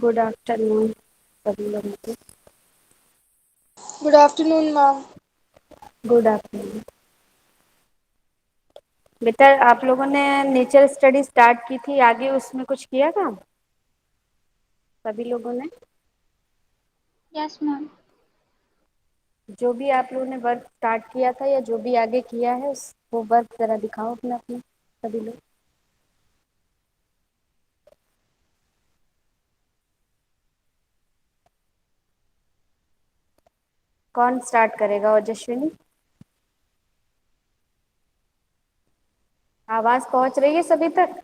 Good afternoon सभी लोगों को। Good afternoon ma'am. Good afternoon बेटा, आप लोगों ने नेचर स्टडी स्टार्ट की थी, आगे उसमें कुछ किया काम सभी लोगों ने? Yes ma'am. जो भी आप लोगों ने वर्क स्टार्ट किया था या जो भी आगे किया है उस वो वर्क जरा दिखाओ अपना अपना सभी लोग। कौन स्टार्ट करेगा? ओजस्विनी, आवाज पहुंच रही है सभी तक?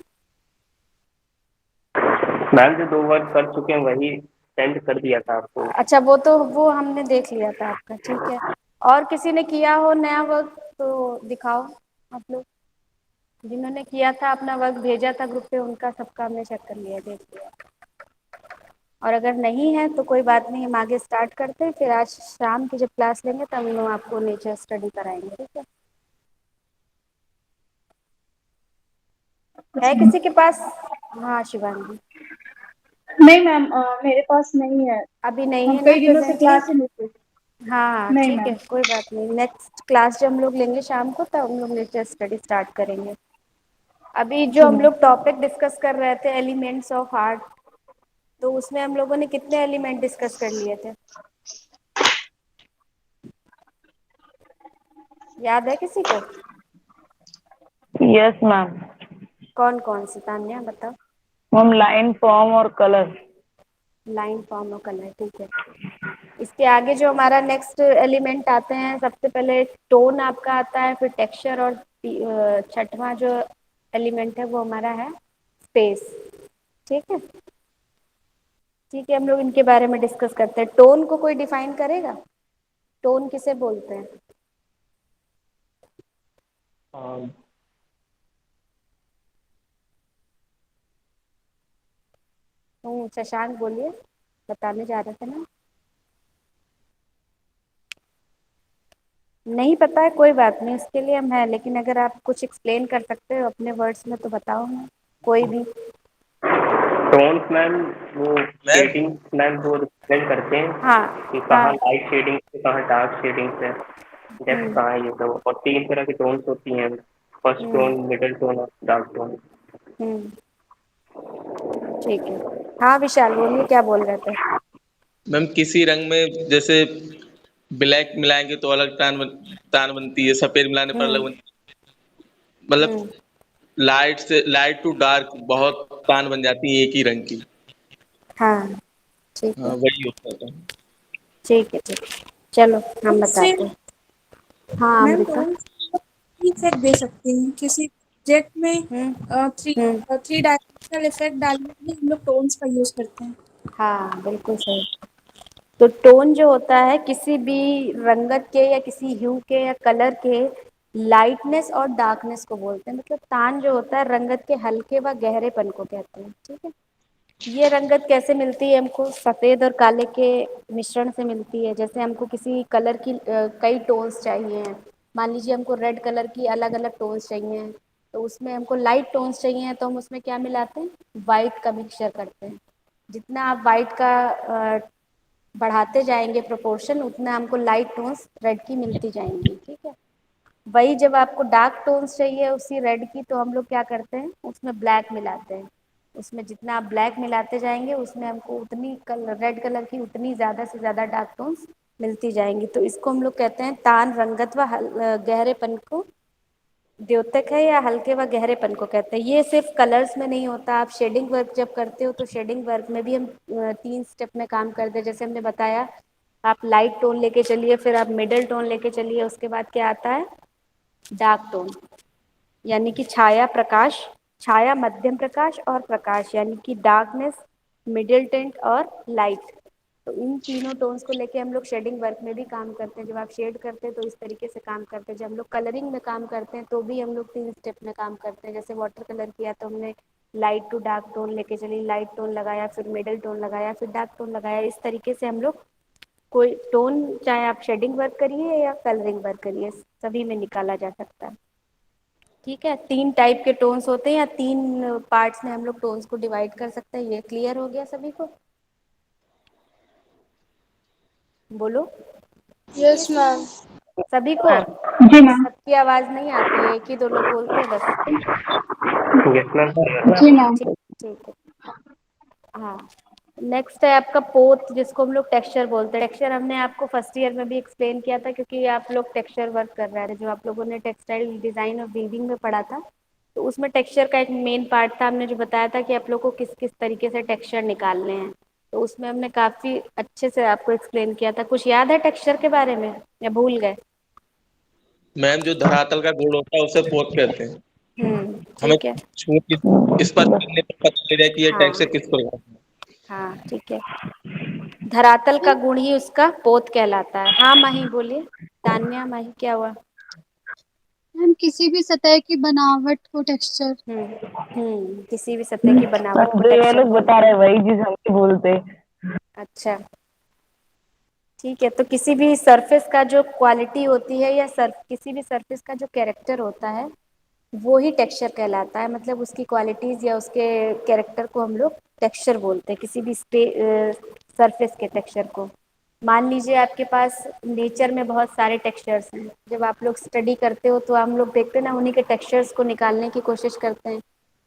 मैम जो 2 वर्क कर चुके हैं वही सेंड कर दिया था आपको। अच्छा, वो हमने देख लिया था आपका, ठीक है। और किसी ने किया हो नया वर्क तो दिखाओ आप लोग। जिन्होंने किया था अपना वर्क भेजा था ग्रुप पे, उनका सबका हमने चेक कर लिया, देख लिया। और अगर नहीं है तो कोई बात नहीं, हम आगे स्टार्ट करते हैं। फिर आज शाम की जब क्लास लेंगे तब हम लोग आपको नेचर स्टडी कराएंगे, ठीक है किसी के पास? हाँ शिवांगी। नहीं मैम, मेरे पास नहीं है। अभी नहीं हम है ना कई दिनों से प्रेजेंटली? क्लास ही नहीं थे। हाँ हाँ नहीं ठीक है, मैम। कोई बात नहीं। नेक्स्ट क्लास जब हम लोग लेंगे शाम को तब हम लोग नेचर स्टडी स्टार्ट करेंगे। अभी जो जी हम मैम। लोग टॉपिक डिस्कस कर रहे थे एलिमेंट्स ऑफ आर्ट, तो उसमें हम लोगों ने कितने एलिमेंट डिस्कस कर लिए थे? याद है किसी को? Yes ma'am. कौन कौन से? तान्या बताओ। मैम लाइन फॉर्म और कलर। लाइन फॉर्म और कलर, ठीक है। इसके आगे जो हमारा नेक्स्ट एलिमेंट आते हैं, सबसे पहले टोन आपका आता है, फिर टेक्सचर, और छठवां जो एलिमेंट है वो हमारा है स्पेस, ठीक है। ठीक है, हम लोग इनके बारे में डिस्कस करते हैं। टोन को कोई डिफाइन करेगा? टोन किसे बोलते हैं? शशांक बोलिए, बताने जा रहे थे ना। नहीं पता है, कोई बात नहीं, उसके लिए हम हैं। लेकिन अगर आप कुछ एक्सप्लेन कर सकते हो अपने वर्ड्स में तो बताओ ना, कोई भी। टोन्स मैम वो मैम शेडिंग मैम वो रिप्रेजेंट करते हैं हाँ कि हाँ। कहाँ लाइट शेडिंग है कहाँ डार्क शेडिंग है, डेप्थ हम्म कहाँ है, ये सब। और 3 तरह की टोन्स होती हैं, फर्स्ट हम्म टोन, मिडिल टोन और डार्क टोन। हम्म ठीक है। हाँ विशाल बोलिए, क्या बोल रहे थे? मैम किसी रंग में जैसे ब्लैक मिलाएंगे तो अलग तान बनती है, सफेद मिलाने पर अलग हम्म बनती है। मतलब हम्म लाइट से लाइट टू डार्क बहुत तान बन जाती है एक ही रंग की। हाँ ठीक हाँ है, वही होता था। ठीक है, ठीक है। चलो हम उससे बताते हैं। हाँ मैम अमृता। टोन इफेक्ट दे सकते हैं किसी प्रोजेक्ट में। हम्म थ्री हम्म थ्री डायमेंशनल इफेक्ट डालने के लिए हम लोग टोन्स का यूज करते हैं। हाँ बिल्कुल सही। तो टोन जो होता है किसी भी रंगत के या किसी ह्यू के या कलर के लाइटनेस और डार्कनेस को बोलते हैं। मतलब तान जो होता है रंगत के हल्के व गहरेपन को कहते हैं, ठीक है। ये रंगत कैसे मिलती है? हमको सफ़ेद और काले के मिश्रण से मिलती है। जैसे हमको किसी कलर की कई टोन्स चाहिए हैं, मान लीजिए हमको रेड कलर की अलग अलग टोन्स चाहिए हैं, तो उसमें हमको लाइट टोन्स चाहिए, तो हम उसमें क्या मिलाते हैं? वाइट का मिक्सचर करते हैं। जितना आप वाइट का बढ़ाते जाएंगे प्रोपोर्शन, उतना हमको लाइट टोन्स रेड की मिलती जाएंगी, ठीक है। वही जब आपको डार्क टोन्स चाहिए उसी रेड की, तो हम लोग क्या करते हैं? उसमें ब्लैक मिलाते हैं। उसमें जितना आप ब्लैक मिलाते जाएंगे उसमें हमको उतनी रेड कलर की उतनी ज़्यादा से ज़्यादा डार्क टोन्स मिलती जाएंगी। तो इसको हम लोग कहते हैं तान रंगत व गहरेपन को द्योतक है, या हल्के व गहरेपन को कहते हैं। ये सिर्फ कलर्स में नहीं होता, आप शेडिंग वर्क जब करते हो तो शेडिंग वर्क में भी हम 3 स्टेप में काम करते हैं। जैसे हमने बताया, आप लाइट टोन लेके चलिए, फिर आप मिडिल टोन लेके चलिए, उसके बाद क्या आता है? डार्क टोन, यानी कि छाया प्रकाश, छाया मध्यम प्रकाश और प्रकाश, यानी कि डार्कनेस, मिडिल टेंट और लाइट। तो इन तीनों टोन्स को लेके हम लोग शेडिंग वर्क में भी काम करते हैं। जब आप शेड करते हैं तो इस तरीके से काम करते हैं। जब हम लोग कलरिंग में काम करते हैं तो भी हम लोग 3 स्टेप में काम करते हैं। जैसे वाटर कलर किया तो हमने लाइट टू डार्क टोन लेके चली, लाइट टोन लगाया, फिर मिडिल टोन लगाया, फिर डार्क टोन लगाया। इस तरीके से हम लोग कोई टोन, चाहे आप शेडिंग वर्क करिए या कलरिंग वर्क करिए, सभी में निकाला जा सकता है, ठीक है। 3 टाइप के टोन्स होते हैं, या 3 पार्ट्स में हम लोग टोन्स को डिवाइड कर सकते हैं। ये क्लियर हो गया सभी को? बोलो यस मैम। सभी को। जी मैम। सबकी आवाज नहीं आती है, एक ही दो लोग बोलते हैं बस। Yes ma'am. जी मैम। ठीक ठीक है। हाँ, नेक्स्ट है आपका पोत, जिसको हम लोग टेक्सचर बोलते हैं। टेक्सचर हमने आपको फर्स्ट ईयर में भी एक्सप्लेन किया था, क्योंकि आप लोग टेक्सचर वर्क कर रहे थे, जो आप लोगों ने टेक्सटाइल डिजाइन और वीविंग में पढ़ा था। तो उसमें टेक्सचर का एक मेन पार्ट था, हमने जो बताया था कि आप लोग को किस किस तरीके से टेक्सचर निकालने हैं। तो उसमें हमने काफी अच्छे से आपको एक्सप्लेन किया था। कुछ याद है टेक्सचर के बारे में या भूल गए? मैम जो धरातल का गुण होता है उसे पोत कहते हैं। हमें ठीक है। छू के स्पर्श करने पर पता चल जाए कि ये हाँ टेक्सचर किस प्रकार का है। हाँ ठीक है। धरातल का गुण ही उसका पोत कहलाता है। हाँ माही बोलिए। तान्या, माही क्या हुआ? मैम किसी भी सतह की बनावट को टेक्सचर। किसी भी सतह की बनावट को जो ये टेक्सचर लोग बता बोलते रहे हैं। हैं वही चीज हम भी बोलते हैं। अच्छा ठीक है। तो किसी भी सरफेस का जो क्वालिटी होती है या किसी भी सरफेस का जो कैरेक्टर होता है, वो ही टेक्सचर कहलाता है। मतलब उसकी क्वालिटीज या उसके कैरेक्टर को हम लोग टेक्सचर बोलते हैं, किसी भी सरफेस के टेक्सचर को। मान लीजिए आपके पास नेचर में बहुत सारे टेक्सचर्स हैं। जब आप लोग स्टडी करते हो तो हम लोग देखते हैं ना, उन्हीं के टेक्सचर्स को निकालने की कोशिश करते हैं।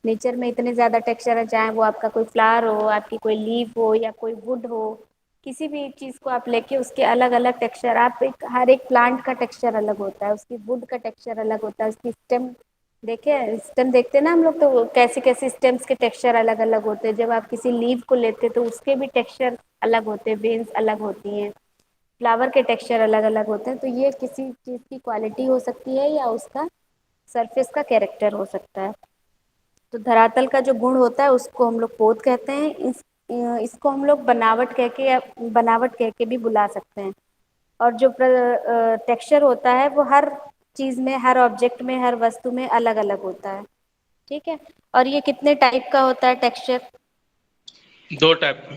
नेचर में इतने ज़्यादा टेक्सचर है, चाहे वो आपका कोई फ्लावर हो, आपकी कोई लीफ हो, या कोई वुड हो। किसी भी चीज़ को आप लेके उसके अलग अलग टेक्सचर, आप हर एक प्लांट का टेक्सचर अलग होता है, उसकी वुड का टेक्सचर अलग होता है, उसकी स्टेम देखिए, स्टेम देखते हैं ना हम लोग, तो कैसे कैसे स्टेम्स के टेक्सचर अलग अलग होते हैं। जब आप किसी लीव को लेते हैं तो उसके भी टेक्सचर अलग होते हैं, वेन्स अलग होती हैं, फ्लावर के टेक्सचर अलग अलग होते हैं। तो ये किसी चीज़ की क्वालिटी हो सकती है या उसका सरफेस का कैरेक्टर हो सकता है। तो धरातल का जो गुण होता है उसको हम लोग पोत कहते हैं। इसको हम लोग बनावट कह के या बनावट कह के भी बुला सकते हैं। और जो टेक्सचर होता है वो हर चीज़ में, हर ऑब्जेक्ट में, हर वस्तु में अलग अलग होता है। ठीक है। और ये कितने टाइप का होता है टेक्सचर? दो टाइप का।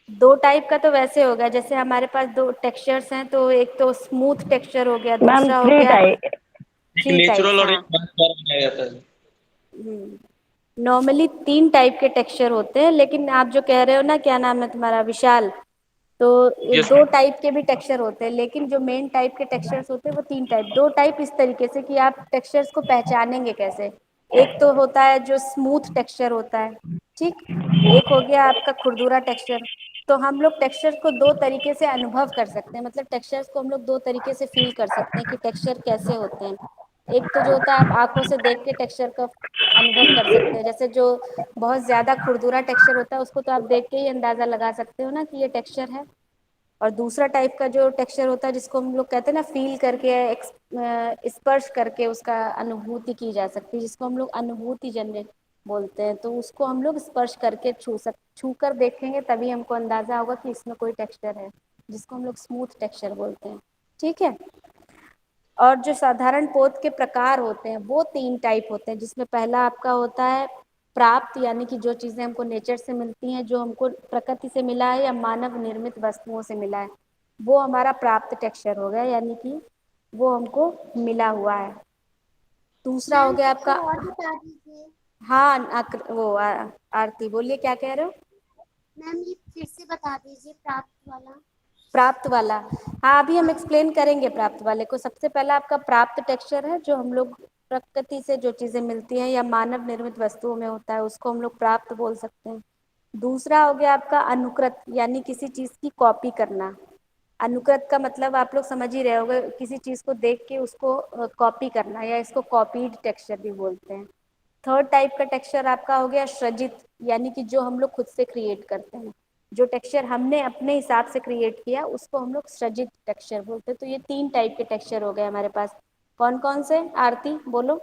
दो टाइप का तो वैसे हो गया, जैसे हमारे पास दो टेक्सचर्स हैं, तो एक तो स्मूथ टेक्सचर हो गया, मैम दूसरा हो थ्री गया टाइप। एक थ्री टाइप्स। नेचुरल और एक हाँ, बंद द्वारा बनाया जाता है। नॉर्मली तीन टाइप के टेक्सचर होते हैं, लेकिन आप जो कह रहे हो ना, क्या नाम है तुम्हारा, विशाल, तो यस दो मैम। टाइप के भी टेक्सचर होते हैं। लेकिन जो मेन टाइप के टेक्सचर्स होते हैं वो तीन टाइप, दो टाइप इस तरीके से कि आप टेक्सचर्स को पहचानेंगे कैसे। एक तो होता है जो स्मूथ टेक्सचर होता है, ठीक। एक हो गया आपका खुरदुरा टेक्सचर। तो हम लोग टेक्सचर को दो तरीके से अनुभव कर सकते हैं, मतलब टेक्सचर्स को हम लोग दो तरीके से फील कर सकते हैं कि टेक्सचर कैसे होते हैं। एक तो जो होता है, आप आंखों से देख के टेक्सचर का अनुभव कर सकते हैं। जैसे जो बहुत ज़्यादा खुरदुरा टेक्सचर होता है उसको तो आप देख के ही अंदाज़ा लगा सकते हो ना कि ये टेक्सचर है। और दूसरा टाइप का जो टेक्सचर होता है, जिसको हम लोग कहते हैं ना, फील करके, स्पर्श करके उसका अनुभूति की जा सकती है, जिसको हम लोग अनुभूति जन्य बोलते हैं। तो उसको हम लोग स्पर्श करके छू कर देखेंगे, तभी हमको अंदाजा होगा कि इसमें कोई टेक्सचर है, जिसको हम लोग स्मूथ टेक्सचर बोलते हैं। ठीक है। और जो साधारण पोत के प्रकार होते हैं वो तीन टाइप होते हैं, जिसमें पहला आपका होता है प्राप्त, यानी कि जो चीज़ें हमको नेचर से मिलती हैं, जो हमको प्रकृति से मिला है या मानव निर्मित वस्तुओं से मिला है, वो हमारा प्राप्त टेक्सचर हो गया, यानी कि वो हमको मिला हुआ है। दूसरा हो मैम गया आपका। टेक्सचर और बता दीजिए। हाँ, आरती बोलिए, क्या कह रहे हो? मैम ये फिर से बता दीजिए प्राप्त वाला। प्राप्त वाला। हाँ, अभी हम एक्सप्लेन करेंगे प्राप्त वाले को। सबसे पहला आपका प्राप्त टेक्सचर है, जो हम लोग प्रकृति से जो चीज़ें मिलती हैं या मानव निर्मित वस्तुओं में होता है, उसको हम लोग प्राप्त बोल सकते हैं। दूसरा हो गया आपका अनुकृत, यानी किसी चीज़ की कॉपी करना। अनुकृत का मतलब आप लोग समझ ही रहे होंगे, किसी चीज़ को देख के उसको कॉपी करना, या इसको कॉपीड टेक्सचर भी बोलते हैं। थर्ड टाइप का टेक्सचर आपका हो गया सृजित, यानी कि जो हम लोग खुद से क्रिएट करते हैं, जो टेक्सचर हमने अपने हिसाब से क्रिएट किया उसको हम लोग सृजित टेक्सचर बोलते हैं। तो ये तीन टाइप के टेक्सचर हो गए हमारे पास। कौन कौन से, आरती बोलो।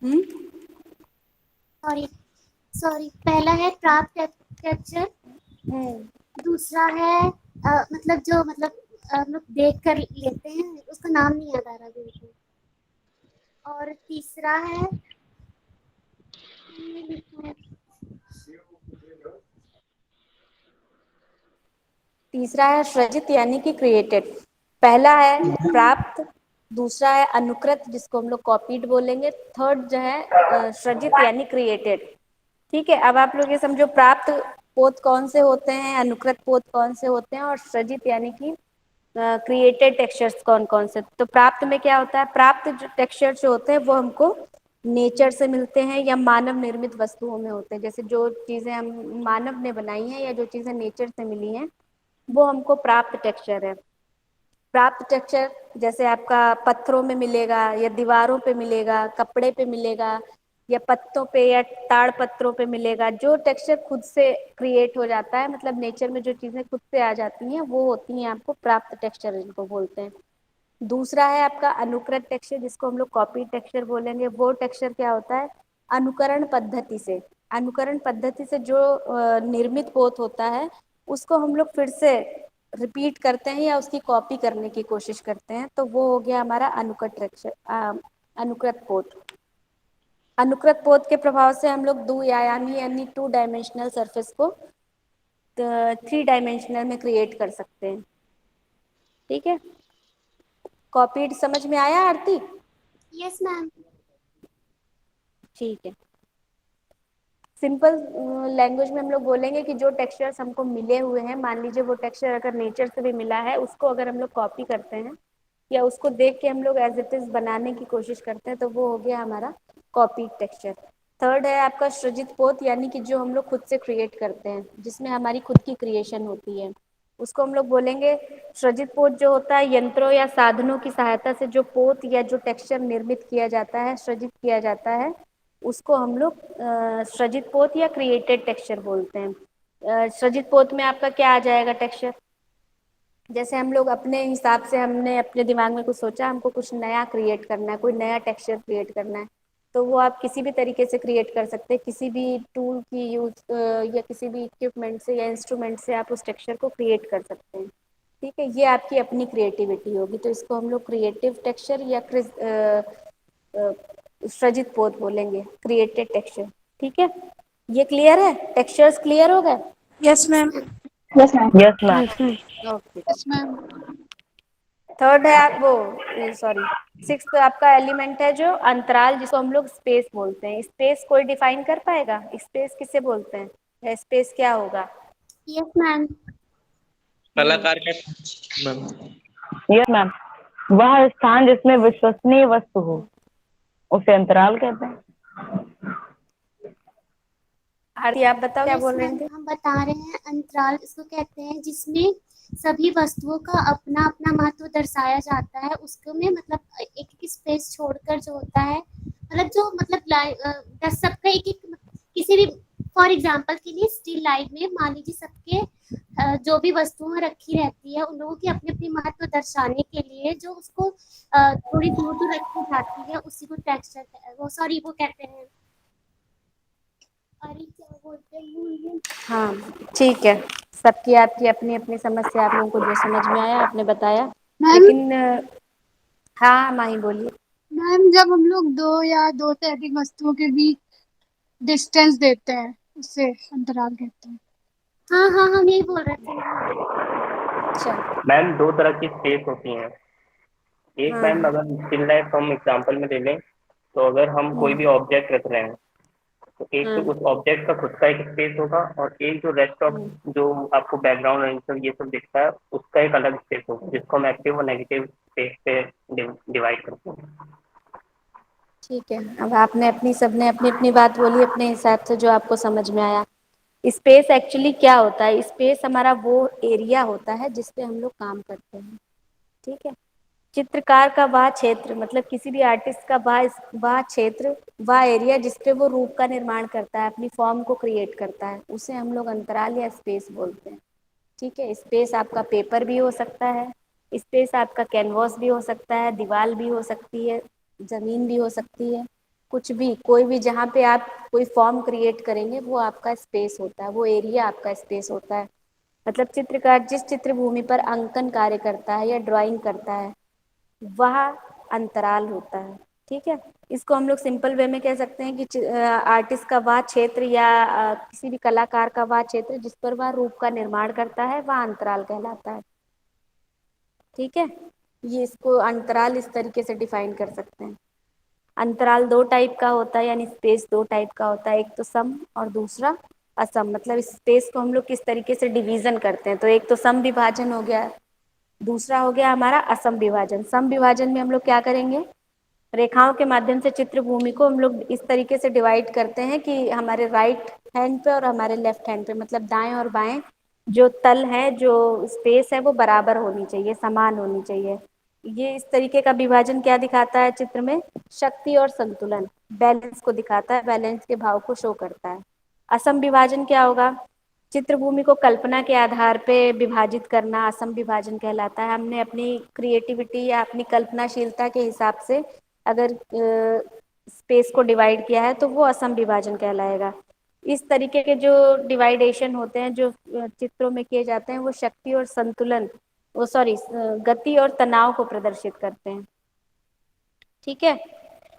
हम्म सॉरी सॉरी, पहला है प्राप्त टेक्सचर। हम्म दूसरा है मतलब जो मतलब हम लोग देख कर लेते हैं, उसका नाम नहीं याद आ रहा बिल्कुल। और तीसरा है ये लिखा है। तीसरा है सृजित, यानी कि क्रिएटेड। पहला है प्राप्त, दूसरा है अनुकृत, जिसको हम लोग कॉपीड बोलेंगे, थर्ड जो है सृजित यानी क्रिएटेड। ठीक है, अब आप लोग ये समझो प्राप्त पोत कौन से होते हैं, अनुकृत पोत कौन से होते हैं, और सृजित यानी कि क्रिएटेड टेक्सचर्स कौन कौन से। तो प्राप्त में क्या होता है, प्राप्त जो टेक्सचर जो होते हैं वो हमको नेचर से मिलते हैं या मानव निर्मित वस्तुओं में होते हैं। जैसे जो चीजें हम मानव ने बनाई हैं या जो चीजें नेचर से मिली हैं वो हमको प्राप्त टेक्सचर है। प्राप्त टेक्सचर जैसे आपका पत्थरों में मिलेगा या दीवारों पे मिलेगा, कपड़े पे मिलेगा या पत्तों पे या ताड़ पत्रों पे मिलेगा। जो टेक्सचर खुद से क्रिएट हो जाता है, मतलब नेचर में जो चीजें खुद से आ जाती हैं वो होती हैं आपको प्राप्त टेक्सचर इनको बोलते हैं। दूसरा है आपका अनुकृत टेक्सचर, जिसको हम लोग कॉपी टेक्सचर बोलेंगे। वो टेक्सचर क्या होता है, अनुकरण पद्धति से, अनुकरण पद्धति से जो निर्मित पोत होता है उसको हम लोग फिर से रिपीट करते हैं या उसकी कॉपी करने की कोशिश करते हैं, तो वो हो गया हमारा अनुकृत टेक्सचर, अनुकृत पोत। अनुकृत पोत के प्रभाव से हम लोग द्विआयामी यानी 2 डायमेंशनल सरफेस को 3 डायमेंशनल में क्रिएट कर सकते हैं। ठीक है, कॉपीड समझ में आया आरती? Yes ma'am. ठीक है, सिंपल लैंग्वेज में हम लोग बोलेंगे कि जो टेक्सचर्स हमको मिले हुए हैं, मान लीजिए वो टेक्सचर अगर नेचर से भी मिला है, उसको अगर हम लोग कॉपी करते हैं या उसको देख के हम लोग एज इट इज बनाने की कोशिश करते हैं, तो वो हो गया हमारा कॉपी टेक्सचर। थर्ड है आपका सृजित पोत, यानी कि जो हम लोग खुद से क्रिएट करते हैं, जिसमें हमारी खुद की क्रिएशन होती है, उसको हम लोग बोलेंगे सृजित पोत। जो होता है यंत्रों या साधनों की सहायता से जो पोत या जो टेक्सचर निर्मित किया जाता है, सृजित किया जाता है, उसको हम लोग सृजित पोत या क्रिएटेड टेक्सचर बोलते हैं। सृजित पोत में आपका क्या आ जाएगा टेक्सचर, जैसे हम लोग अपने हिसाब से हमने अपने दिमाग में कुछ सोचा, हमको कुछ नया क्रिएट करना है, कोई नया टेक्सचर क्रिएट करना है, तो वो आप किसी भी तरीके से क्रिएट कर सकते हैं, किसी भी टूल की यूज या किसी भी इक्विपमेंट से या इंस्ट्रूमेंट से आप उस टेक्सचर को क्रिएट कर सकते हैं। ठीक है, ये आपकी अपनी क्रिएटिविटी होगी, तो इसको हम लोग क्रिएटिव टेक्सचर या सृजित पोत बोलेंगे, क्रिएटेड टेक्सचर। ठीक है, ये क्लियर है, टेक्सचर्स क्लियर हो गए? Yes ma'am. Yes ma'am. Yes ma'am. Okay. Yes ma'am. Third है आप वो सॉरी सिक्स्थ आपका एलिमेंट है जो अंतराल, जिसको हम लोग स्पेस बोलते हैं। स्पेस कोई डिफाइन कर पाएगा, स्पेस किसे बोलते हैं या स्पेस क्या होगा? Yes ma'am. कलाकार का मैम। यस मैम, वह स्थान जिसमें विश्वसनीय वस्तु हो उसे अंतराल कहते हैं। आरती आप बताओ क्या यस बोल रहे मैम, थे? हम बता रहे हैं अंतराल इसको कहते हैं जिसमें सभी वस्तुओं का अपना अपना महत्व दर्शाया जाता है। उसको में मतलब एक एक स्पेस छोड़कर जो होता है, मतलब जो मतलब सबका एक एक किसी भी, फॉर एग्जांपल के लिए स्टिल लाइफ में मान लीजिए सबके जो भी वस्तुएं रखी रहती है, उन लोगों की अपने अपने महत्व दर्शाने के लिए जो उसको थोड़ी दूर दूर रखी जाती है, उसी को टेक्सचर वो सॉरी वो कहते हैं, अरे क्या बोलते हैं भूल गई। हाँ ठीक है, सबकी आपकी अपनी अपनी समस्या, आप लोगों को जो समझ में आया आपने बताया, मैम लेकिन हाँ माही बोलिए। मैम, जब हम लोग दो या दो से अधिक वस्तुओं के बीच डिस्टेंस देते हैं उसे अंतराल कहते हैं। हाँ हाँ, हम यही बोल रहे थे मैम। अच्छा मैम दो तरह की स्पेस होती हैं। एक हाँ मैम अगर स्टिल लाइफ हम एग्जांपल में ले लें, तो अगर हम कोई भी ऑब्जेक्ट रख रहे हैं, तो एक तो उस ऑब्जेक्ट का खुद का एक स्पेस होगा, और एक जो रेस्ट ऑफ जो आपको बैकग्राउंड एंड सब ये सब दिखता है उसका एक अलग स्पेस होगा, जिसको हम एक्टिव और नेगेटिव स्पेस पे डिवाइड करते हैं। ठीक है, अब आपने अपनी सबने अपनी अपनी बात बोली अपने हिसाब से जो आपको समझ में आया। स्पेस एक्चुअली क्या होता है, स्पेस हमारा वो एरिया होता है जिस पे हम लोग काम करते हैं। ठीक है, चित्रकार का वह क्षेत्र, मतलब किसी भी आर्टिस्ट का वह क्षेत्र, वह एरिया जिसपे वो रूप का निर्माण करता है, अपनी फॉर्म को क्रिएट करता है, उसे हम लोग अंतराल या स्पेस बोलते हैं। ठीक है, स्पेस आपका पेपर भी हो सकता है, स्पेस आपका कैनवास भी हो सकता है, दीवार भी हो सकती है, जमीन भी हो सकती है, कुछ भी, कोई भी जहाँ पे आप कोई फॉर्म क्रिएट करेंगे वो आपका स्पेस होता है, वो एरिया आपका स्पेस होता है। मतलब चित्रकार जिस चित्रभूमि पर अंकन कार्य करता है या ड्राइंग करता है वह अंतराल होता है। ठीक है, इसको हम लोग सिंपल वे में कह सकते हैं कि आर्टिस्ट का वह क्षेत्र या किसी भी कलाकार का वह क्षेत्र जिस पर वह रूप का निर्माण करता है वह अंतराल कहलाता है। ठीक है, ये इसको अंतराल इस तरीके से डिफाइन कर सकते हैं। अंतराल दो टाइप का होता है, यानी स्पेस दो टाइप का होता है, एक तो सम और दूसरा असम। मतलब स्पेस को हम लोग किस तरीके से डिवीजन करते हैं, तो एक तो सम विभाजन हो गया, दूसरा हो गया हमारा असम विभाजन। सम विभाजन में हम लोग क्या करेंगे, रेखाओं के माध्यम से चित्र भूमि को हम लोग इस तरीके से डिवाइड करते हैं कि हमारे राइट हैंड पे और हमारे लेफ्ट हैंड पे, मतलब दाएं और बाएं जो तल है, जो स्पेस है, वो बराबर होनी चाहिए, समान होनी चाहिए। ये इस तरीके का विभाजन क्या दिखाता है चित्र में, शक्ति और संतुलन, बैलेंस को दिखाता है, बैलेंस के भाव को शो करता है। असम विभाजन क्या होगा, चित्र भूमि को कल्पना के आधार पे विभाजित करना असम विभाजन कहलाता है। हमने अपनी क्रिएटिविटी या अपनी कल्पनाशीलता के हिसाब से अगर स्पेस को डिवाइड किया है तो वो असम विभाजन कहलाएगा। इस तरीके के जो डिवाइडेशन होते हैं, जो चित्रों में किए जाते हैं, वो शक्ति और संतुलन, वो सॉरी गति और तनाव को प्रदर्शित करते हैं। ठीक है।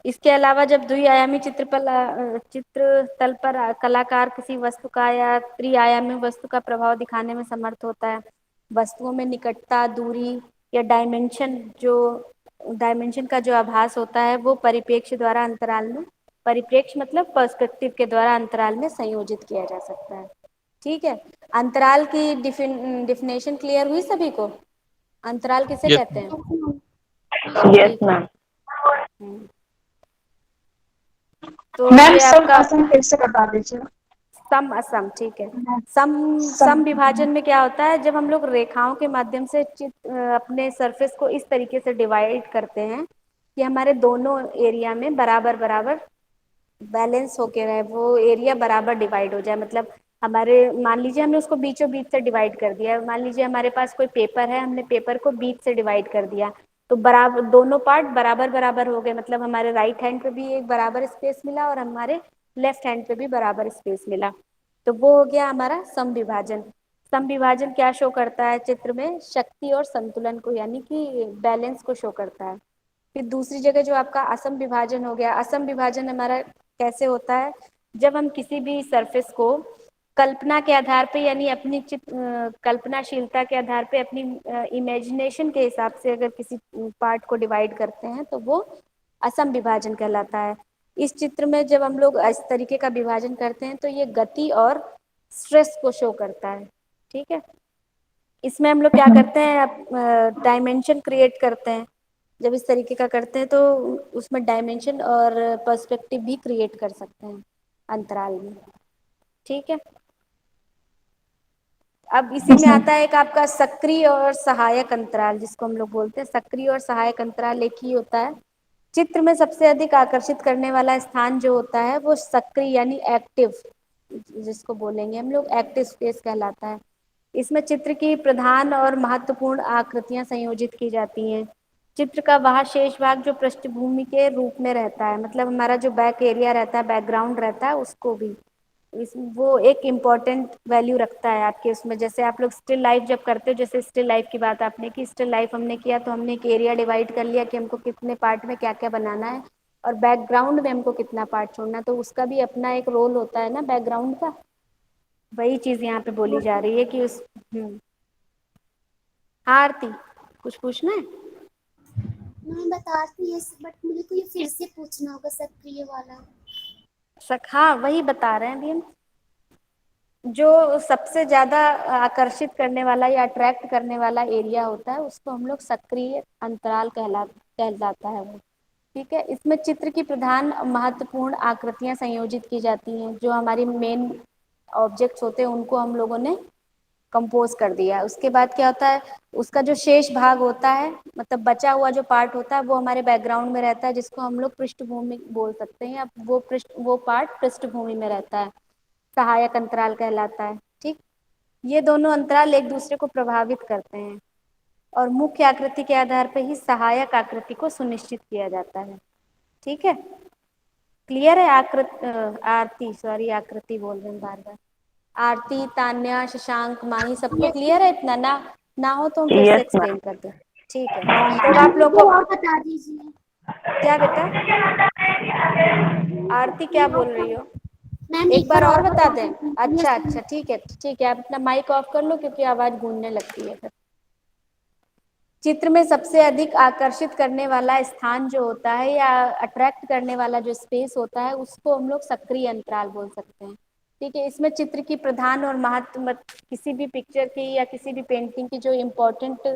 इसके अलावा जब द्विआयामी चित्र तल पर कलाकार किसी वस्तु का या त्रिआयामी वस्तु का प्रभाव दिखाने में समर्थ होता है, वस्तुओं में निकटता, दूरी या डायमेंशन का जो आभास होता है वो परिप्रेक्ष्य द्वारा अंतराल में, परिप्रेक्ष्य मतलब पर्सपेक्टिव के द्वारा अंतराल में संयोजित किया जा सकता है। ठीक है। अंतराल की डिफिनेशन क्लियर हुई सभी को, अंतराल किसे यस कहते हैं? यस ठीक है। मैम। तो मैम ये सम आपका असम फिर से बता दीजिए। सम असम, ठीक है। सम सम सम विभाजन में क्या होता है, जब हम लोग रेखाओं के माध्यम से अपने सरफेस को इस तरीके से डिवाइड करते हैं कि हमारे दोनों एरिया में बराबर बराबर बैलेंस होके रहे, वो एरिया बराबर डिवाइड हो जाए। मतलब हमारे, मान लीजिए हमने उसको बीचों बीच से डिवाइड कर दिया, मान लीजिए हमारे पास कोई पेपर है, हमने पेपर को बीच से डिवाइड कर दिया, तो बराबर दोनों पार्ट बराबर बराबर हो गए। मतलब हमारे राइट हैंड पे भी एक बराबर स्पेस मिला और हमारे लेफ्ट हैंड पे भी बराबर स्पेस मिला, तो वो हो गया हमारा सम विभाजन। सम विभाजन क्या शो करता है चित्र में, शक्ति और संतुलन को, यानी कि बैलेंस को शो करता है। फिर दूसरी जगह जो आपका असम विभाजन हो गया, असम विभाजन हमारा कैसे होता है, जब हम किसी भी सरफेस को कल्पना के आधार पे, यानी अपनी कल्पनाशीलता के आधार पे, अपनी इमेजिनेशन के हिसाब से अगर किसी पार्ट को डिवाइड करते हैं तो वो असम विभाजन कहलाता है। इस चित्र में जब हम लोग इस तरीके का विभाजन करते हैं तो ये गति और स्ट्रेस को शो करता है। ठीक है। इसमें हम लोग क्या करते हैं, डायमेंशन क्रिएट करते हैं। जब इस तरीके का करते हैं तो उसमें डायमेंशन और पर्सपेक्टिव भी क्रिएट कर सकते हैं अंतराल में। ठीक है। अब इसी में आता है एक आपका सक्रिय और सहायक अंतराल, जिसको हम लोग बोलते हैं सक्रिय और सहायक अंतराल एक ही होता है। चित्र में सबसे अधिक आकर्षित करने वाला स्थान जो होता है वो सक्रिय यानी एक्टिव, जिसको बोलेंगे हम लोग एक्टिव स्पेस कहलाता है। इसमें चित्र की प्रधान और महत्वपूर्ण आकृतियां संयोजित की जाती हैं। चित्र का वह शेष भाग जो पृष्ठभूमि के रूप में रहता है, मतलब हमारा जो बैक एरिया रहता है, बैकग्राउंड रहता है, उसको भी वो एक इम्पॉर्टेंट वैल्यू रखता है आपके उसमें। जैसे आप लोग स्टिल लाइफ जब करते हो, जैसे स्टिल लाइफ की बात आपने की, स्टिल लाइफ हमने किया तो हमने एक एरिया डिवाइड कर लिया कि हमको कितने पार्ट में क्या क्या बनाना है, और बैकग्राउंड में हमको कितना पार्ट छोड़ना है, तो उसका भी अपना एक रोल होता है ना बैकग्राउंड का। वही चीज यहाँ पे बोली जा रही है कि उस हाँ आरती, कुछ पूछना है? मैं बताती है, बट मुझे को ये फिर से पूछना होगा सक्रिय वाला। हाँ वही बता रहे हैं अभी हम। जो सबसे ज्यादा आकर्षित करने वाला या अट्रैक्ट करने वाला एरिया होता है उसको हम लोग सक्रिय अंतराल कहलाता है वो। ठीक है। इसमें चित्र की प्रधान महत्वपूर्ण आकृतियां संयोजित की जाती हैं, जो हमारी मेन ऑब्जेक्ट्स होते हैं उनको हम लोगों ने कंपोज कर दिया। उसके बाद क्या होता है, उसका जो शेष भाग होता है, मतलब बचा हुआ जो पार्ट होता है वो हमारे बैकग्राउंड में रहता है, जिसको हम लोग पृष्ठभूमि बोल सकते हैं, या वो पार्ट पृष्ठभूमि में रहता है, सहायक अंतराल कहलाता है। ठीक। ये दोनों अंतराल एक दूसरे को प्रभावित करते हैं और मुख्य आकृति के आधार पर ही सहायक आकृति को सुनिश्चित किया जाता है। ठीक है। क्लियर है? आरती, सॉरी आकृति बोल रहे हैं बार बार। आरती, तान्या, शशांक, माही, सबको यस क्लियर है इतना? ना हो तो हम फिर से यस एक्सप्लेन मैम। करते हैं। ठीक है। तो अब मैम, आप मेरे लोगों को और को बता दीजिए। क्या बेटा, आरती क्या बोल रही हो? मैम एक एक बार बार और और बता बता दें? दीजिए। यस अच्छा मैम। अच्छा, ठीक है ठीक है, आप अपना माइक ऑफ कर लो क्योंकि आवाज गूंजने लगती है फिर। चित्र में सबसे अधिक आकर्षित करने वाला स्थान जो होता है या अट्रैक्ट करने वाला जो स्पेस होता है उसको हम लोग सक्रिय अंतराल बोल सकते हैं। ठीक है, इसमें चित्र की प्रधान और महत्व किसी भी पिक्चर की या किसी भी पेंटिंग की जो इम्पोर्टेंट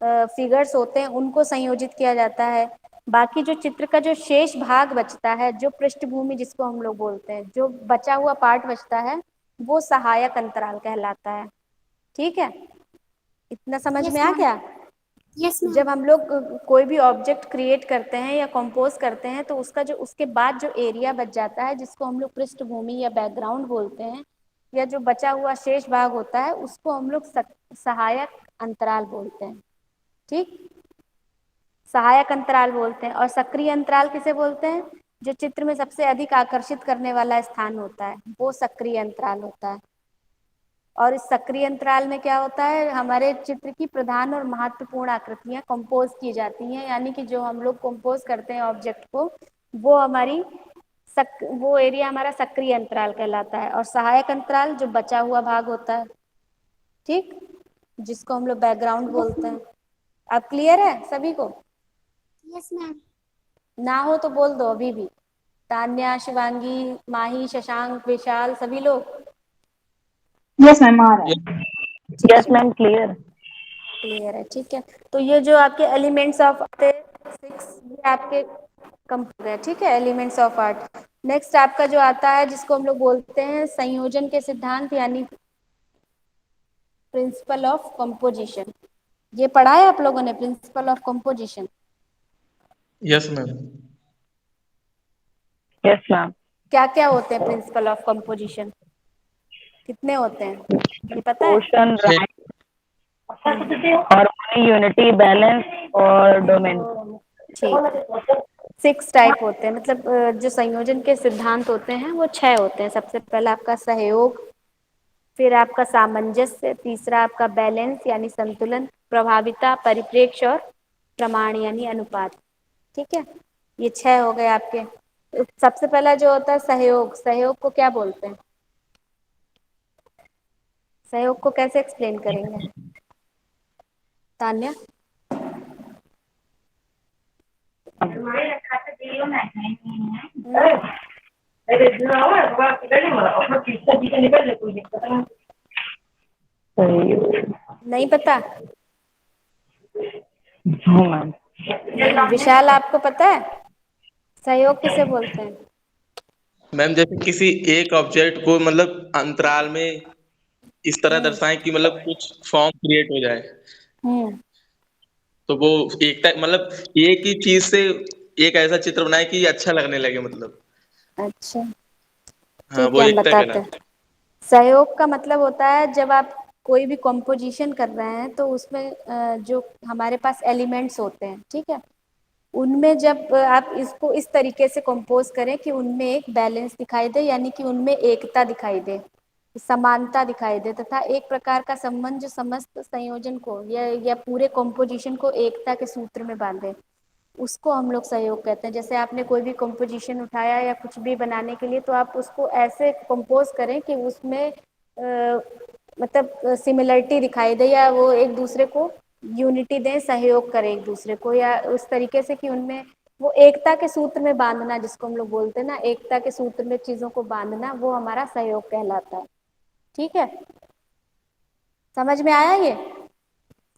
फिगर्स होते हैं उनको संयोजित किया जाता है। बाकी जो चित्र का जो शेष भाग बचता है, जो पृष्ठभूमि जिसको हम लोग बोलते हैं, जो बचा हुआ पार्ट बचता है वो सहायक अंतराल कहलाता है। ठीक है, इतना समझ यस में आ मैम। गया? Yes ma'am. जब हम लोग कोई भी ऑब्जेक्ट क्रिएट करते हैं या कंपोज करते हैं तो उसका जो उसके बाद जो एरिया बच जाता है जिसको हम लोग पृष्ठभूमि या बैकग्राउंड बोलते हैं, या जो बचा हुआ शेष भाग होता है उसको हम लोग सहायक अंतराल बोलते हैं। ठीक, सहायक अंतराल बोलते हैं। और सक्रिय अंतराल किसे बोलते हैं? जो चित्र में सबसे अधिक आकर्षित करने वाला स्थान होता है वो सक्रिय अंतराल होता है। और इस सक्रिय अंतराल में क्या होता है, हमारे चित्र की प्रधान और महत्वपूर्ण आकृतियां कंपोज की जाती हैं, यानी कि जो हम लोग कंपोज करते हैं ऑब्जेक्ट को वो हमारी वो एरिया हमारा सक्रिय अंतराल कहलाता है। और सहायक अंतराल जो बचा हुआ भाग होता है, ठीक, जिसको हम लोग बैकग्राउंड बोलते हैं। अब क्लियर है सभी को? Yes ma'am. ना हो तो बोल दो अभी भी। तान्या, शिवांगी, माही, शशांक, विशाल, सभी लोग यस मैम, आ रहा है। Yes ma'am, clear. क्लियर है? ठीक है, तो ये जो आपके एलिमेंट्स ऑफ आर्ट 6 ये आपके कंप्लीट हो गए। ठीक है, एलिमेंट्स ऑफ आर्ट। नेक्स्ट आपका जो आता है जिसको हम लोग बोलते हैं संयोजन के सिद्धांत यानी प्रिंसिपल ऑफ कंपोजिशन। ये पढ़ा है आप लोगों ने principle of composition? Yes ma'am. Yes ma'am. क्या क्या होते हैं प्रिंसिपल ऑफ कंपोजिशन? कितने होते हैं ये पता है? पोर्शन, छः। हार्मोनी, यूनिटी, बैलेंस और डोमेन। ठीक है, 6 टाइप होते हैं। मतलब जो संयोजन के सिद्धांत होते हैं वो 6 होते हैं। सबसे पहला आपका सहयोग, फिर आपका सामंजस्य, तीसरा आपका बैलेंस यानी संतुलन, प्रभाविता, परिप्रेक्ष्य और प्रमाण यानी अनुपात। ठीक है, ये 6 हो गए आपके। तो सबसे पहला जो होता है सहयोग, सहयोग को क्या बोलते हैं? सहयोग को कैसे एक्सप्लेन करेंगे तान्या? हम्म, नहीं पता? हाँ मैम। नहीं, विशाल आपको पता है सहयोग किसे बोलते हैं? मैम जैसे किसी एक ऑब्जेक्ट को मतलब अंतराल में इस तरह हम्म दर्शाएं कि मतलब कुछ फॉर्म क्रिएट हो जाए, हम्म तो वो एक मतलब एक ही चीज से एक ऐसा चित्र बनाए कि ये अच्छा लगने लगे मतलब। अच्छा, हाँ, ठीक वो है, हम एकता बताते हैं। कहलाता सहयोग का मतलब होता है जब आप कोई भी कंपोजिशन कर रहे हैं तो उसमें जो हमारे पास एलिमेंट्स होते हैं, ठीक है, उनमें जब आप इसको इस तरीके से कंपोज करें कि उनमें एक बैलेंस दिखाई दे, यानी कि उनमें एकता दिखाई दे, समानता दिखाई दे, तथा एक प्रकार का संबंध जो समस्त संयोजन को या पूरे कंपोजिशन को एकता के सूत्र में बांधे, उसको हम लोग सहयोग कहते हैं। जैसे आपने कोई भी कंपोजिशन उठाया या कुछ भी बनाने के लिए तो आप उसको ऐसे कंपोज करें कि उसमें मतलब सिमिलरिटी दिखाई दे या वो एक दूसरे को यूनिटी दें, सहयोग करें एक दूसरे को, या उस तरीके से कि उनमें वो एकता के सूत्र में बांधना, जिसको हम लोग बोलते हैं ना, एकता के सूत्र में चीजों को बांधना, वो हमारा सहयोग कहलाता है। ठीक है, समझ में आया ये?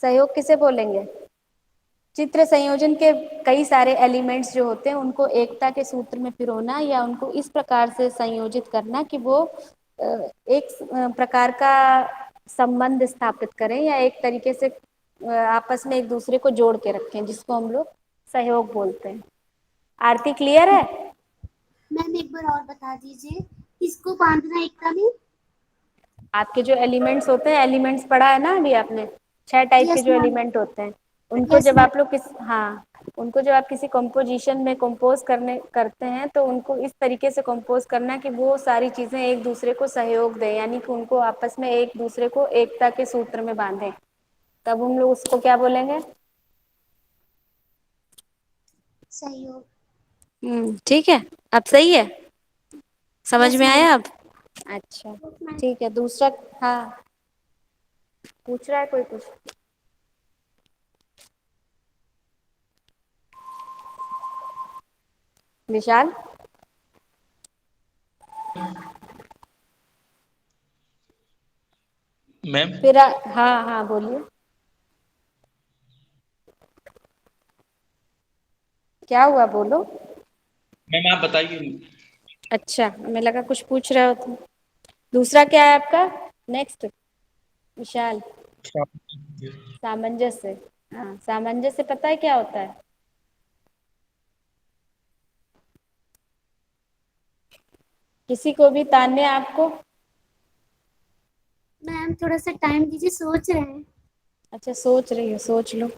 सहयोग किसे बोलेंगे? चित्र संयोजन के कई सारे एलिमेंट्स जो होते हैं उनको एकता के सूत्र में पिरोना या उनको इस प्रकार से संयोजित करना कि वो एक प्रकार का संबंध स्थापित करें या एक तरीके से आपस में एक दूसरे को जोड़ के रखें, जिसको हम लोग सहयोग बोलते हैं। आरती क्लियर है? मैम एक बार और बता दीजिए, किसको बांधना एकता में? आपके जो एलिमेंट्स होते हैं, एलिमेंट्स पढ़ा है ना अभी आपने, 6 टाइप के यस जो मैम। एलिमेंट होते हैं, उनको यस जब मैम। आप लोग हाँ, उनको जब आप किसी कंपोजिशन में कंपोज करते हैं तो उनको इस तरीके से कंपोज करना कि वो सारी चीजें एक दूसरे को सहयोग दें, यानी कि उनको आपस में एक दूसरे को एकता के सूत्र में बांधें, तब हम लोग उसको क्या बोलेंगे? सहयोग। ठीक है, अब सही है, समझ यस में मैम। आया अब? अच्छा, यस मैम। ठीक है, दूसरा। हाँ, पूछ रहा है कोई कुछ? विशाल, मैम फिर हाँ हाँ बोलिए, क्या हुआ बोलो। मैम आप बताइए। अच्छा, हमें लगा कुछ पूछ रहे हो तुम। दूसरा क्या है आपका? नेक्स्ट विशाल, सामंजस्य। हाँ, सामंजस्य पता है क्या होता है? किसी को भी तान्या आपको? मैम थोड़ा सा टाइम दीजिए, सोच रहे हैं। अच्छा, सोच रही हो, सोच लो।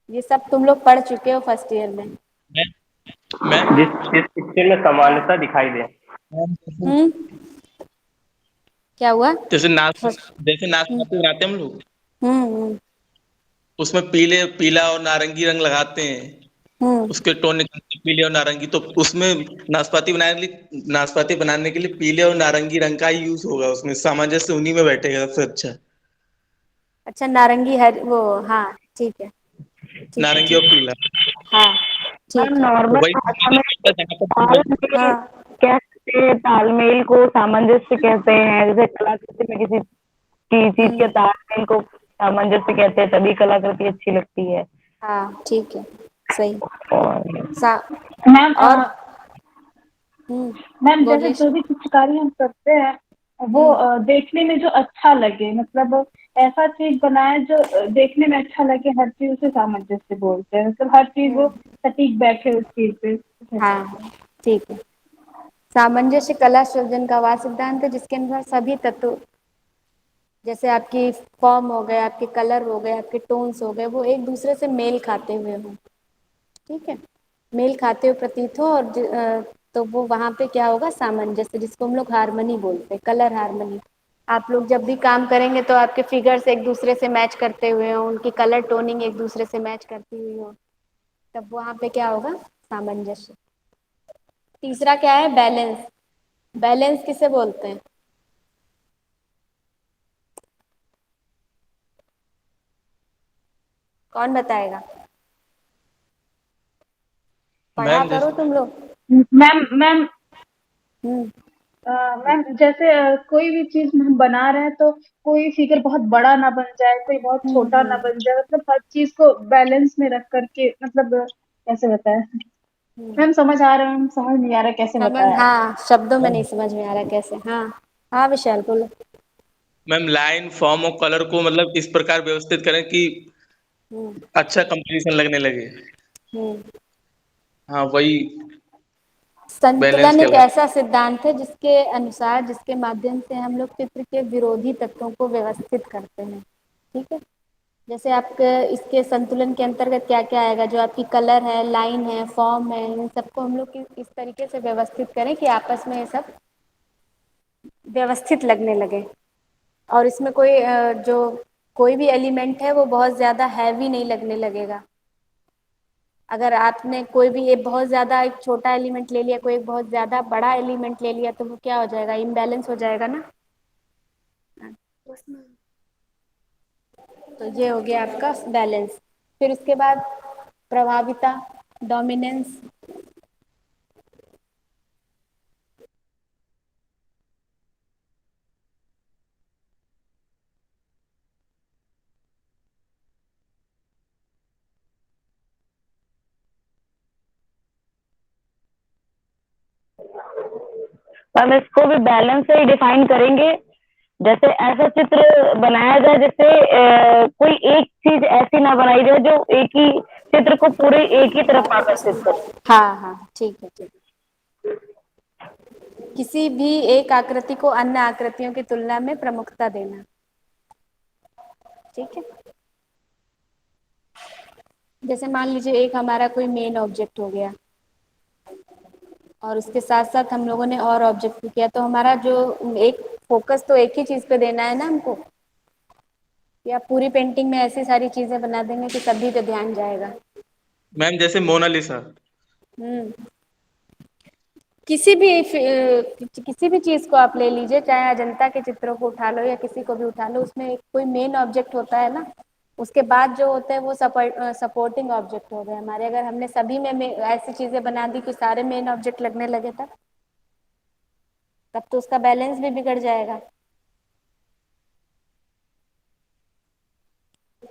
ये सब तुम लोग पढ़ चुके हो फर्स्ट ईयर में। मैम मैम जिस जिस पिक्चर में समानता दिखाई दे। हम्म, क्या हुआ? जैसे फर्स्ट। जैसे नाशपाती बनाते हैं हम लोग, हम्म। उसमें पीला और नारंगी रंग लगाते हैं। हम्म। उसके टोन निकलते हैं पीले और नारंगी, तो उसमें नाशपाती बनाने के लिए पीले और नारंगी रंग का ही यूज होगा, उसमें सामंजस्य उन्हीं में बैठेगा सबसे अच्छा। अच्छा, नारंगी है वो। हाँ, ठीक है, ठीक है, नारंगी और ठीक पीला। है। हाँ, मैम ठीक है। तो नॉर्मल वही भाषा में सामंजस्य होता है जहाँ पर तालमेल हाँ। कहते हैं, तालमेल को सामंजस्य कहते हैं। जैसे कलाकृति में किसी चीज के हम्म। तालमेल को सामंजस्य कहते हैं, तभी कलाकृति अच्छी लगती है। हाँ, ठीक है, सही। और सा मैम और मैम जैसे बोलिए। जो भी चित्रकारी हम करते हैं वो हम्म। देखने में जो अच्छा लगे, मतलब ऐसा चीज बनाए जो देखने में अच्छा लगे, हर चीज उसे सामंजस्य बोलते हैं, मतलब हर चीज वो हम्म। सटीक बैठे उस चीज पे। हाँ, ठीक है। सामंजस्य कला सृजन का वह सिद्धांत है जिसके अनुसार सभी तत्व, जैसे आपकी फॉर्म हो गए, आपके कलर हो गए, आपके टोन्स हो गए, वो एक दूसरे से मेल खाते हुए हों। ठीक है, मेल खाते हुए प्रतीत हो, और तो वो वहाँ पे क्या होगा? सामंजस्य, जिसको हम लोग हारमनी बोलते हैं, कलर हारमनी। आप लोग जब भी काम करेंगे तो आपके फिगर्स एक दूसरे से मैच करते हुए हों, उनकी कलर टोनिंग एक दूसरे से मैच करती हुई हो, तब वहाँ पे क्या होगा? सामंजस्य। तीसरा क्या है? बैलेंस। बैलेंस किसे बोलते हैं? कौन बताएगा? पढ़ा मैम करो जैसे तुम लोग। मैम मैम हम्म। मैम जैसे कोई भी चीज हम बना रहे हैं तो कोई फिगर बहुत बड़ा ना बन जाए, कोई बहुत छोटा ना हम्म। बन जाए, मतलब हर चीज को बैलेंस में रख करके, मतलब कैसे बताएं। हम्म। मैम समझ आ रहा है, मैम समझ नहीं आ रहा कैसे समझ, बताया। हाँ, शब्दों में नहीं समझ में आ रहा कैसे। हाँ हाँ, विशाल बोलो। मैम लाइन फॉर्म और कलर को मतलब इस प्रकार व्यवस्थित करें कि हम्म। अच्छा कंपोजिशन लगने लगे। हम्म। हाँ वही बैलेंस संतुलन एक कहलाता ऐसा सिद्धांत है जिसके अनुसार, जिसके माध्यम से हम लोग चित्र के विरोधी तत्वों को व्यवस्थित करते हैं। ठीक है, जैसे आपके इसके संतुलन के अंतर्गत क्या क्या आएगा? जो आपकी कलर है, लाइन है, फॉर्म है, इन सबको हम लोग इस तरीके से व्यवस्थित करें कि आपस में ये सब व्यवस्थित लगने लगे। और इसमें कोई जो कोई भी एलिमेंट है वो बहुत ज़्यादा हैवी नहीं लगने लगेगा। अगर आपने कोई भी एक बहुत ज़्यादा एक छोटा एलिमेंट ले लिया, कोई एक बहुत ज़्यादा बड़ा एलिमेंट ले लिया, तो वो क्या हो जाएगा? इम्बैलेंस हो जाएगा ना। तो ये हो गया आपका बैलेंस। फिर उसके बाद प्रभाविता, डोमिनेंस। तो हम इसको भी बैलेंस से ही डिफाइन करेंगे। जैसे ऐसा चित्र बनाया जाए जिससे कोई एक चीज ऐसी ना बनाई जाए जो एक ही चित्र को पूरे एक ही तरफ आकर्षित करे। हाँ हाँ, ठीक है, ठीक है। किसी भी एक आकृति को अन्य आकृतियों की तुलना में प्रमुखता देना। ठीक है, जैसे मान लीजिए एक हमारा कोई मेन ऑब्जेक्ट हो गया, और उसके साथ साथ हम लोगों ने और ऑब्जेक्ट भी किया, तो हमारा जो एक फोकस तो एक ही चीज पे देना है ना हमको। या पूरी पेंटिंग में ऐसी सारी चीजें बना देंगे कि सभी पे ध्यान जाएगा। मैम जैसे मोनालिसा। हम्म। किसी भी चीज को आप ले लीजिए, चाहे अजंता के चित्रों को उठा लो या किसी को भी उठा लो, उसमें एक कोई मेन ऑब्जेक्ट होता है ना। उसके बाद जो होते हैं वो सपोर्टिंग ऑब्जेक्ट हो गए हमारे। अगर हमने सभी में ऐसी चीजें बना दी कि सारे मेन ऑब्जेक्ट लगने लगे तब तो उसका बैलेंस भी बिगड़ जाएगा।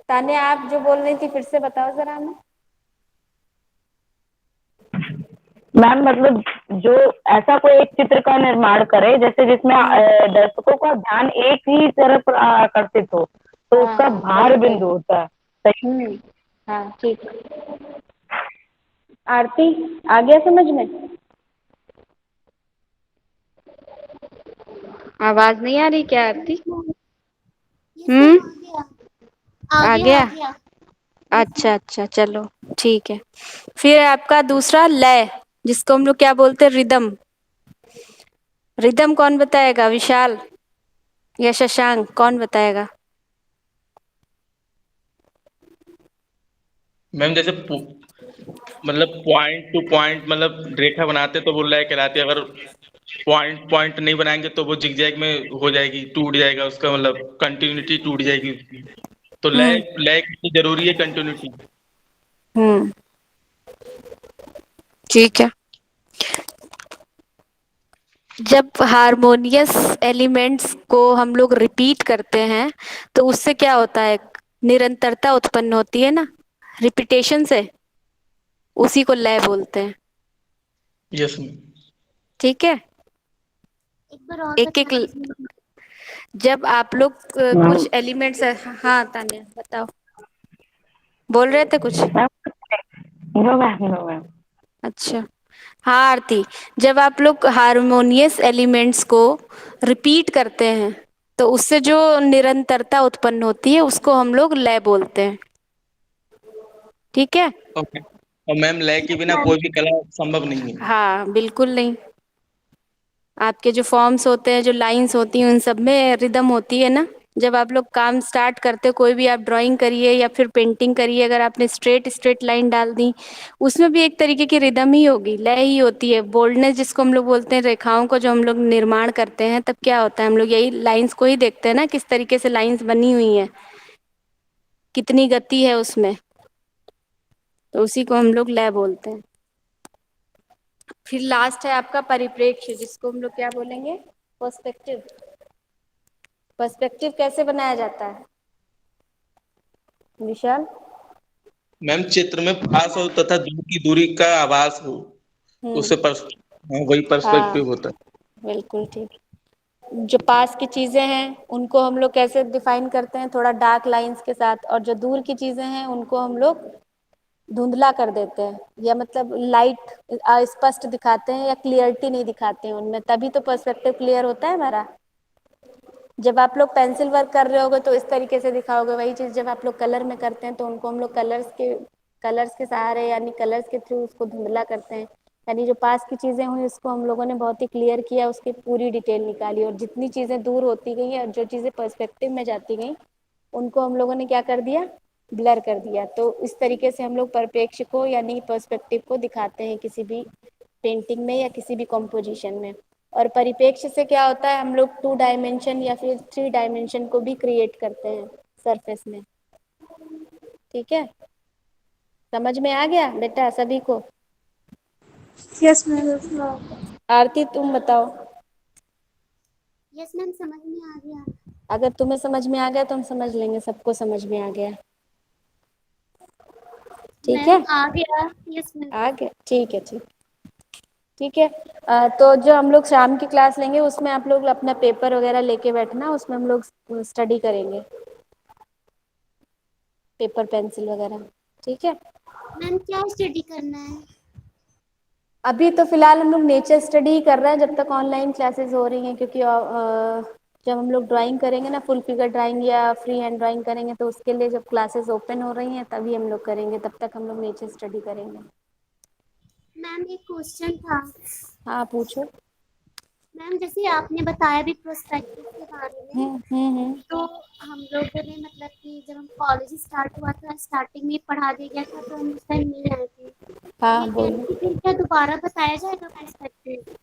तान्या आप जो बोल रही थी फिर से बताओ जरा हमें। मैम मतलब जो ऐसा कोई एक चित्र का निर्माण करे जैसे जिसमें दर्शकों का ध्यान एक ही तरफ आकर्षित हो, तो हाँ उसका हाँ भार वही वही। बिंदु होता है। सही। हाँ ठीक। आरती आ गया समझ में? आवाज नहीं आ रही क्या आरती? यस मैम आ गया। आ आ गया। गया। अच्छा अच्छा चलो ठीक है। फिर आपका दूसरा लय, जिसको हम लोग क्या बोलते हैं, रिदम। रिदम कौन बताएगा, विशाल या शशांक, कौन बताएगा? मैम जैसे मतलब पॉइंट टू पॉइंट मतलब रेखा बनाते तो वो लय कहलाती है। अगर पॉइंट पॉइंट नहीं बनाएंगे तो वो जिगजैग में हो जाएगी, टूट जाएगा उसका, मतलब कंटिन्यूटी टूट जाएगी उसकी। तो लय हम्म लय कितनी जरूरी है, कंटिन्यूटी। हम्म ठीक है। जब हारमोनियस एलिमेंट्स को हम लोग रिपीट करते हैं तो उससे क्या होता है, निरंतरता उत्पन्न होती है ना, रिपीटेशन से, उसी को लय बोलते हैं। Yes ma'am. ठीक है। एक बार और एक बता एक दीजिए। जब आप लोग मैम कुछ एलिमेंट्स, हाँ तान्या बताओ, बोल रहे थे कुछ? No ma'am, no ma'am. अच्छा हाँ आरती, जब आप लोग हारमोनियस एलिमेंट्स को रिपीट करते हैं तो उससे जो निरंतरता उत्पन्न होती है उसको हम लोग लय बोलते हैं। ठीक है। ओके। और मैम लय के बिना मैम कोई भी कला संभव नहीं है। हाँ बिल्कुल नहीं। आपके जो फॉर्म्स होते हैं, जो लाइंस होती हैं, उन सब में रिदम होती है ना। जब आप लोग काम स्टार्ट करते हो, कोई भी आप ड्राइंग करिए या फिर पेंटिंग करिए, अगर आपने स्ट्रेट स्ट्रेट लाइन डाल दी, उसमें भी एक तरीके की रिदम ही होगी, लय ही होती है। बोल्डनेस जिसको हम लोग बोलते हैं, रेखाओं को जो हम लोग निर्माण करते हैं तब क्या होता है, हम लोग यही लाइंस को ही देखते हैं ना, किस तरीके से लाइंस बनी हुई है, कितनी गति है उसमें, तो उसी को हम लोग लय बोलते हैं। फिर लास्ट है आपका परिप्रेक्ष्य, जिसको हम लोग क्या बोलेंगे, पर्सपेक्टिव। पर्सपेक्टिव कैसे बनाया जाता है विशाल? मैम चित्र में पास हो तथा दूर की दूरी का आभास हो, हम्म उसे हाँ, वही हाँ पर्सपेक्टिव होता है। बिल्कुल ठीक। जो पास की चीजें हैं उनको हम लोग कैसे डिफाइन करते हैं, थोड़ा डार्क लाइंस के साथ, और जो दूर की चीजें हैं उनको हम लोग धुंधला कर देते हैं, या मतलब लाइट स्पष्ट दिखाते हैं या क्लियरिटी नहीं दिखाते हैं उनमें, तभी तो पर्सपेक्टिव क्लियर होता है हमारा। जब आप लोग पेंसिल वर्क कर रहे होगे तो इस तरीके से दिखाओगे, वही चीज़ जब आप लोग कलर में करते हैं तो उनको हम लोग कलर्स के सहारे यानी कलर्स के थ्रू उसको धुंधला करते हैं। यानी जो पास की चीज़ें हुई उसको हम लोगों ने बहुत ही क्लियर किया, उसकी पूरी डिटेल निकाली, और जितनी चीज़ें दूर होती गई और जो चीज़ें पर्सपेक्टिव में जाती गई उनको हम लोगों ने क्या कर दिया, ब्लर कर दिया। तो इस तरीके से हम लोग परिप्रेक्ष्य को यानी पर्सपेक्टिव को दिखाते हैं किसी भी पेंटिंग में या किसी भी कॉम्पोजिशन में। और परिप्रेक्ष्य से क्या होता है, हम लोग 2 डायमेंशन या फिर 3 डायमेंशन को भी क्रिएट करते हैं सरफेस में। ठीक है, समझ में आ गया बेटा सभी को? Yes ma'am. आरती तुम बताओ। यस मैम समझ में आ गया। अगर तुम्हें समझ में आ गया तो हम समझ लेंगे सबको समझ में आ गया। ठीक मैम है, आ गया। Yes ma'am. आ गया, ठीक है ठीक। ठीक है। तो जो हम लोग शाम की क्लास लेंगे उसमें आप लोग अपना पेपर वगैरह लेके बैठना, उसमें हम लोग स्टडी करेंगे, पेपर पेंसिल वगैरह। ठीक है। मैम क्या स्टडी करना है? अभी तो फिलहाल हम लोग नेचर स्टडी ही कर रहे हैं जब तक ऑनलाइन क्लासेस हो रही हैं, क्योंकि जब हम लोग ड्राइंग करेंगे ना, फुल फिगर ड्राइंग या फ्री हैंड ड्राइंग करेंगे, तो उसके लिए जब क्लासेस ओपन हो रही हैं तभी हम लोग करेंगे, तब तक हम लोग नेचर स्टडी करेंगे। मैम एक क्वेश्चन था। हाँ पूछो। मैम जैसे आपने बताया भी प्रोस्पेक्टिव के बारे में, हम्म। तो हम लोगों ने मतलब कि जब हम कॉलेज स्टार्ट हुआ था स्टार्टिंग में पढ़ा दिया गया था तो हम उस टाइम नहीं आए थे। हाँ मैं कह रही बोलो। थी फिर क्या दोबारा बताया जाएगा प्रोस्पेक्टिव?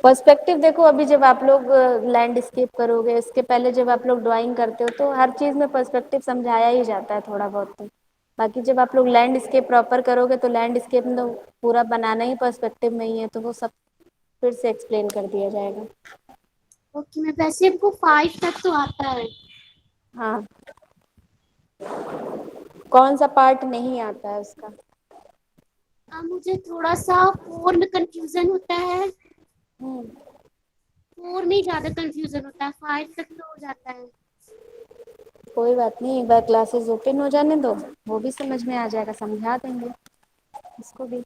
पर्सपेक्टिव देखो, अभी जब आप लोग लैंडस्केप करोगे, इसके पहले जब आप लोग ड्राइंग करते हो तो हर चीज़ में पर्सपेक्टिव समझाया ही जाता है थोड़ा बहुत तो। बाकी जब आप लोग लैंडस्केप प्रॉपर करोगे तो लैंडस्केप में तो पूरा बनाना ही पर्सपेक्टिव में ही है, तो वो सब फिर से एक्सप्लेन कर दिया जाएगा। ओके मैं वैसे हमको 5 तक तो आता है। हाँ, कौन सा पार्ट नहीं आता है उसका? मुझे थोड़ा सा 4 में कंफ्यूजन होता है, 4 में ज़्यादा कंफ्यूजन होता है, 5 तक तो हो जाता है। कोई बात नहीं, एक बार क्लासेस ओपन हो जाने दो, वो भी समझ में आ जाएगा, समझा देंगे इसको भी।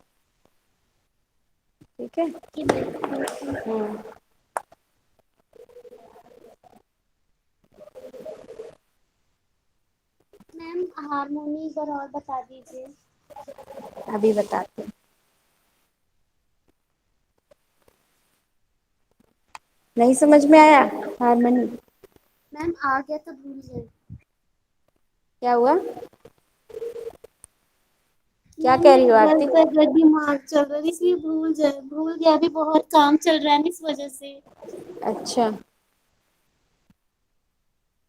ठीक है। कि मैं मैम हारमोनी एक बार और बता दीजिए। अभी बताते हैं। नहीं समझ में आया हारमोनी? मैम आ गया तो भूल गए। क्या हुआ? क्या मैम कह रही मेरे हो घर आरती? पे अगर दिमाग चल रहा है इसलिए भूल गया, अभी बहुत काम चल रहा है ना इस वजह से। अच्छा,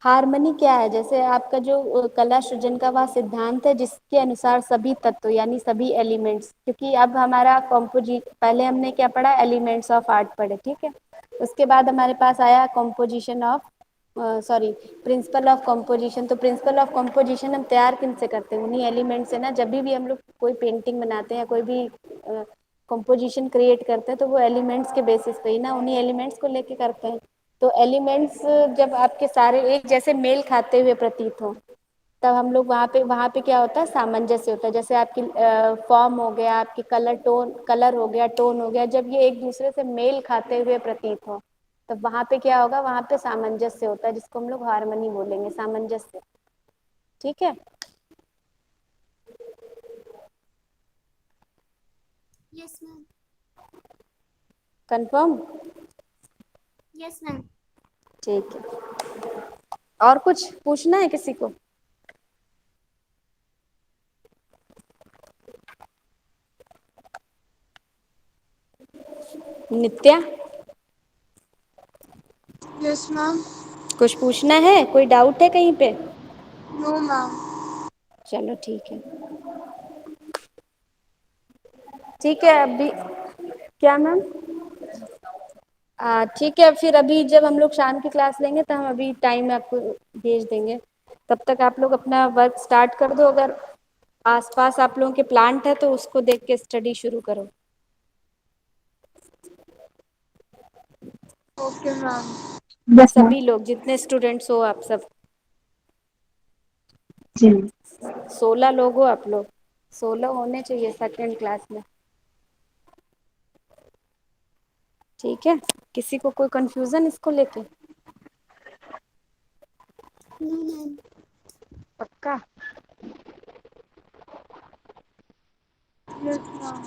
हारमोनी क्या है? जैसे आपका जो कला सृजन का वह सिद्धांत है जिसके अनुसार सभी तत्व यानी सभी एलिमेंट्स, क्योंकि अब हमारा कॉम्पोजिट, पहले हमने क्या पढ़ा, एलिमेंट्स ऑफ आर्ट पढ़े, ठीक है। उसके बाद हमारे पास आया composition of, sorry, principle of composition. तो प्रिंसिपल ऑफ कॉम्पोजिशन हम तैयार किन से करते हैं? उन्हीं एलिमेंट से ना। जब भी हम लोग कोई पेंटिंग बनाते हैं, कोई भी कॉम्पोजिशन क्रिएट करते हैं, तो वो एलिमेंट्स के बेसिस पे ही ना, उन्हीं एलिमेंट्स को लेके करते हैं। तो एलिमेंट्स जब आपके सारे एक जैसे मेल खाते हुए प्रतीत हो, तब हम लोग वहाँ पे क्या होता है, सामंजस्य होता है। जैसे आपकी फॉर्म हो गया, आपकी कलर हो गया, टोन हो गया, जब ये एक दूसरे से मेल खाते हुए प्रतीत हो, तब वहाँ पे क्या होगा, वहाँ पे सामंजस्य होता है, जिसको हम लोग हारमोनी बोलेंगे, सामंजस्य। ठीक है। Yes ma'am. Confirm? Yes ma'am. ठीक है। और कुछ पूछना है किसी को? Nitya, yes ma'am. कुछ पूछना है? कोई डाउट है कहीं पे? No ma'am. चलो ठीक है। ठीक है अभी, क्या मैम? ठीक है, फिर अभी जब हम लोग शाम की क्लास लेंगे तो हम अभी टाइम आपको भेज देंगे। तब तक आप लोग अपना वर्क स्टार्ट कर दो। अगर आसपास आप लोगों के प्लांट है तो उसको देख के स्टडी शुरू करो। Okay ma'am. Yes ma'am. सभी लोग, जितने स्टूडेंट्स हो आप सब, जी 16 लोग हो आप लोग, 16 होने चाहिए सेकेंड क्लास में। ठीक है। किसी को कोई कंफ्यूजन इसको लेके? No ma'am. पक्का? Yes ma'am.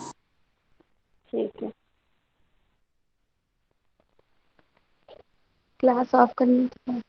ठीक है। क्लास ऑफ करनी है।